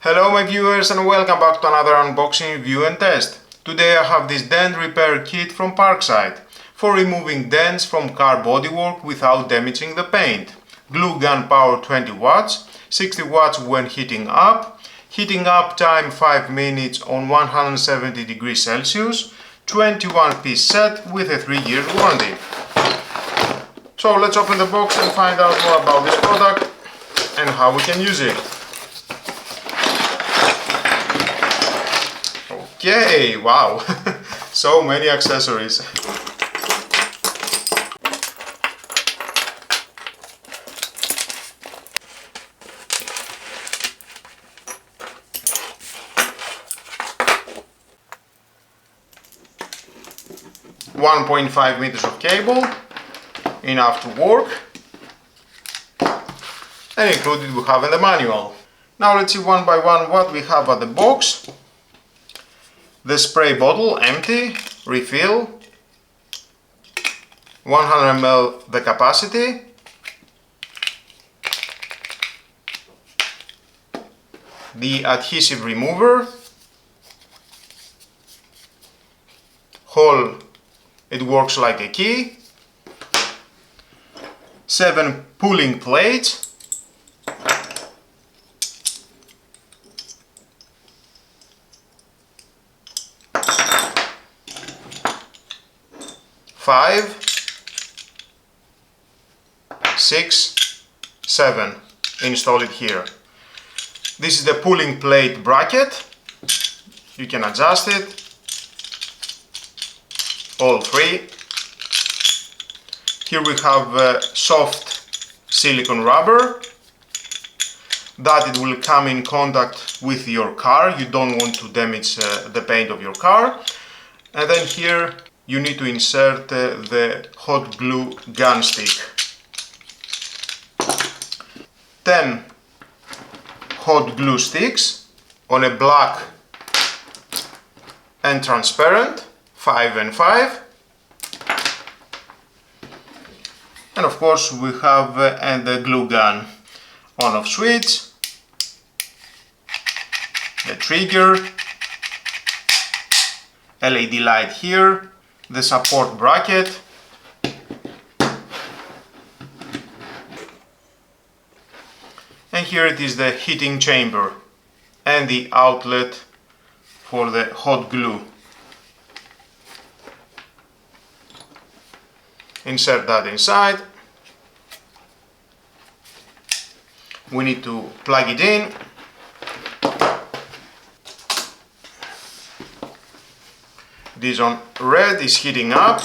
Hello my viewers and welcome back to another unboxing, review and test. Today I have this dent repair kit from Parkside for removing dents from car bodywork without damaging the paint. Glue gun power 20 watts, 60 watts when heating up time 5 minutes on 170 degrees Celsius, 21 piece set with a 3-year warranty. So let's open the box and find out more about this product and how we can use it. Okay, wow, so many accessories. .5 meters of cable, enough to work, and included we have in the manual. Now let's see one by one what we have at the box. The spray bottle empty, refill, 100 ml the capacity, the adhesive remover, hole, it works like a key, 7 pulling plates, 5, 6, 7. Install it here. This is the pulling plate bracket. You can adjust it. All 3. Here we have soft silicone rubber that it will come in contact with your car. You don't want to damage the paint of your car. And then here you need to insert the hot glue gun stick. 10 hot glue sticks on a black and transparent, 5 and 5. And of course we have the glue gun on-off switch, the trigger, LED light here, the support bracket, and here it is the heating chamber and the outlet for the hot glue. Insert that inside. We need to plug it in. This on red is heating up.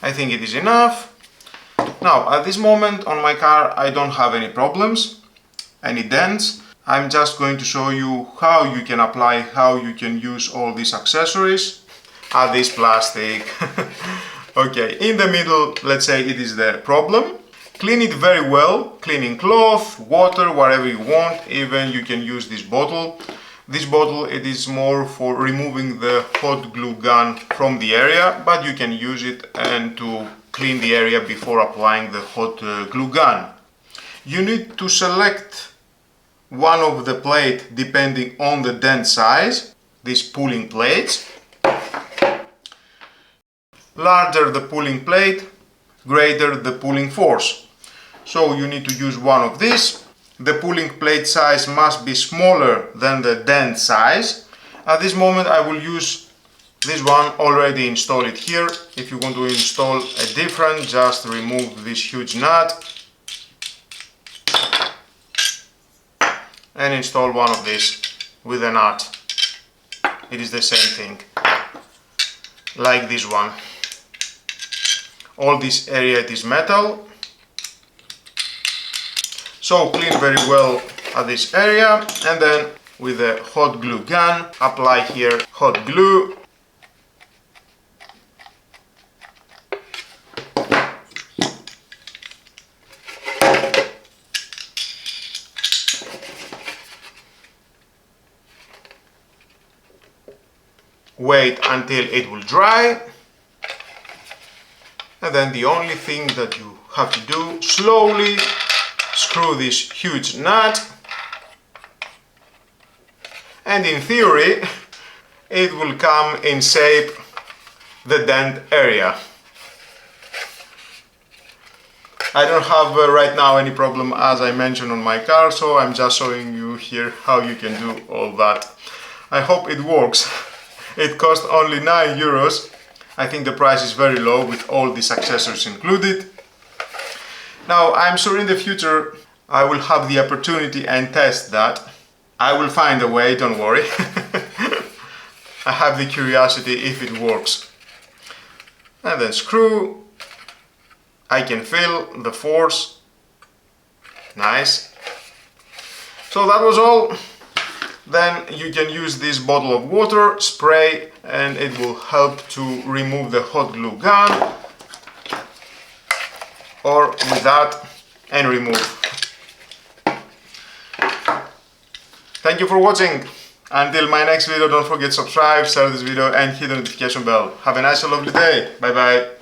I think it is enough. Now at this moment on my car I don't have any problems, any dents. I'm just going to show you how you can apply, how you can use all these accessories. This plastic. Okay, in the middle, let's say it is the problem. Clean it very well, cleaning cloth, water, whatever you want. Even you can use this bottle. This bottle, it is more for removing the hot glue gun from the area, but you can use it and to clean the area before applying the hot glue gun. You need to select one of the plate depending on the dent size, these pulling plates. Larger the pulling plate, greater the pulling force. So you need to use one of these. The pulling plate size must be smaller than the dent size. At this moment I will use this one, already installed it here. If you want to install a different, just remove this huge nut and install one of these with a nut. It is the same thing, like this one. All this area it is metal. So clean very well at this area and then with a hot glue gun apply here hot glue. Wait until it will dry. And then the only thing that you have to do, slowly screw this huge nut and in theory it will come in shape the dent area. I don't have right now any problem, as I mentioned, on my car, so I'm just showing you here how you can do all that. I hope it works. It cost only 9 euros. I think the price is very low with all these accessories included. Now, I'm sure in the future I will have the opportunity and test that. I will find a way, don't worry. I have the curiosity if it works. And then screw. I can feel the force. Nice. So that was all. Then you can use this bottle of water, spray, and it will help to remove the hot glue gun. Or with that, and remove. Thank you for watching. Until my next video, don't forget to subscribe, share this video, and hit the notification bell. Have a nice and lovely day. Bye bye.